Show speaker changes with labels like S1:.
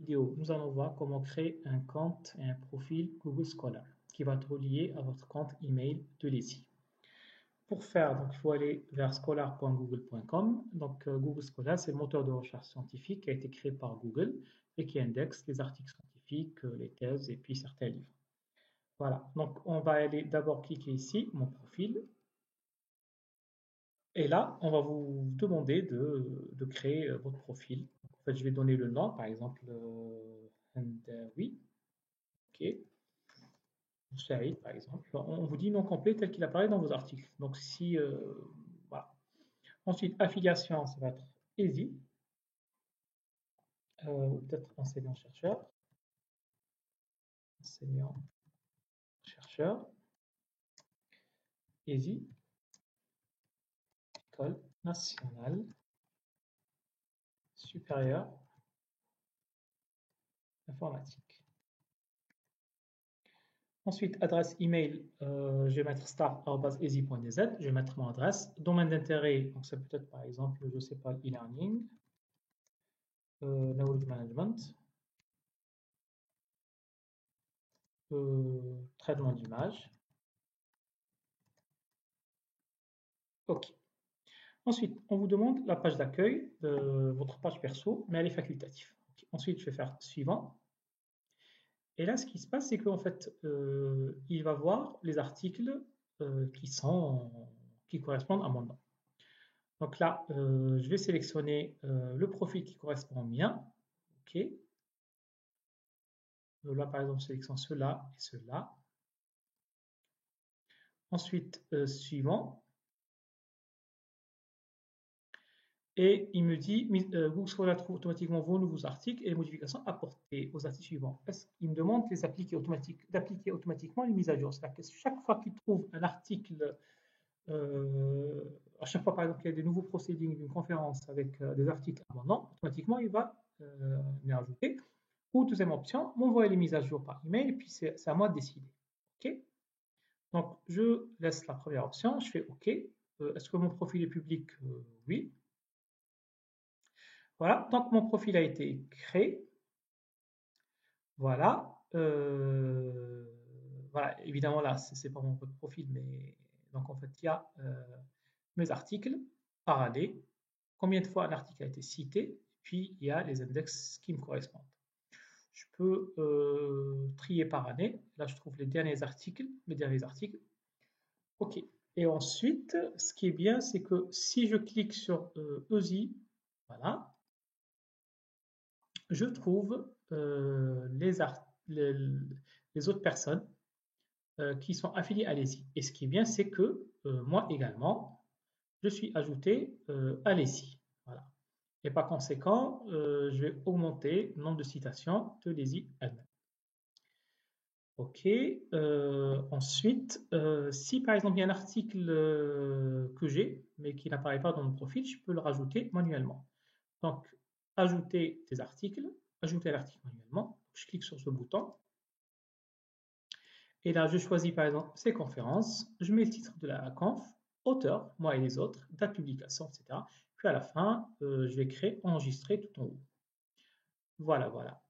S1: vidéo, nous allons voir comment créer un compte et un profil Google Scholar qui va être relié à votre compte email de l'ESI. Pour faire, donc, il faut aller vers scholar.google.com. Donc, Google Scholar, c'est le moteur de recherche scientifique qui a été créé par Google et qui indexe les articles scientifiques, les thèses et puis certains livres. Voilà, donc on va aller d'abord cliquer ici, mon profil. Et là, on va vous demander de créer votre profil. En fait, je vais donner le nom, par exemple, Hendawi. OK. Saïd, par exemple. On vous dit nom complet tel qu'il apparaît dans vos articles. Donc, si, voilà. Ensuite, affiliation, ça va être ESI, ou peut-être enseignant-chercheur. Enseignant-chercheur. ESI, École nationale supérieure informatique. Ensuite, adresse email, je vais mettre star@esi.dz, je vais mettre mon adresse. Domaine d'intérêt, donc c'est peut-être par exemple, je ne sais pas, e-learning, knowledge management, traitement d'image. OK. Ensuite, on vous demande la page d'accueil de votre page perso, mais elle est facultative. Okay. Ensuite, je vais faire suivant. Et là, ce qui se passe, c'est qu'en fait, il va voir les articles qui correspondent à mon nom. Donc là, je vais sélectionner le profil qui correspond au mien. OK. Là, par exemple, je sélectionne cela et cela. Ensuite, suivant. Et il me dit, Google Scholar trouve automatiquement vos nouveaux articles et les modifications apportées aux articles suivants. Il me demande d'appliquer automatiquement les mises à jour. C'est-à-dire que chaque fois qu'il trouve un article, à chaque fois, par exemple, qu'il y a des nouveaux procédings d'une conférence avec des articles à mon nom, automatiquement, il va les rajouter. Ou deuxième option, m'envoyer les mises à jour par email et puis c'est à moi de décider. OK. Donc, je laisse la première option, je fais OK. Est-ce que mon profil est public? Oui. Voilà, donc mon profil a été créé. Voilà. Voilà, évidemment là, c'est pas mon profil, mais donc en fait, il y a mes articles par année, combien de fois un article a été cité, puis il y a les index qui me correspondent. Je peux trier par année. Là, je trouve les derniers articles, OK. Et ensuite, ce qui est bien, c'est que si je clique sur ESI, voilà, je trouve les autres personnes qui sont affiliées à l'ESI. Et ce qui est bien, c'est que moi également, je suis ajouté à l'ESI. Voilà. Et par conséquent, je vais augmenter le nombre de citations de l'ESI elle-même. OK. Ensuite, si par exemple il y a un article que j'ai, mais qui n'apparaît pas dans mon profil, je peux le rajouter manuellement. Donc, ajouter des articles, ajouter l'article manuellement. Je clique sur ce bouton. Et là, je choisis par exemple ces conférences. Je mets le titre de la conf, auteur, moi et les autres, date publication, etc. Puis à la fin, je vais créer, enregistrer tout en haut. Voilà, voilà.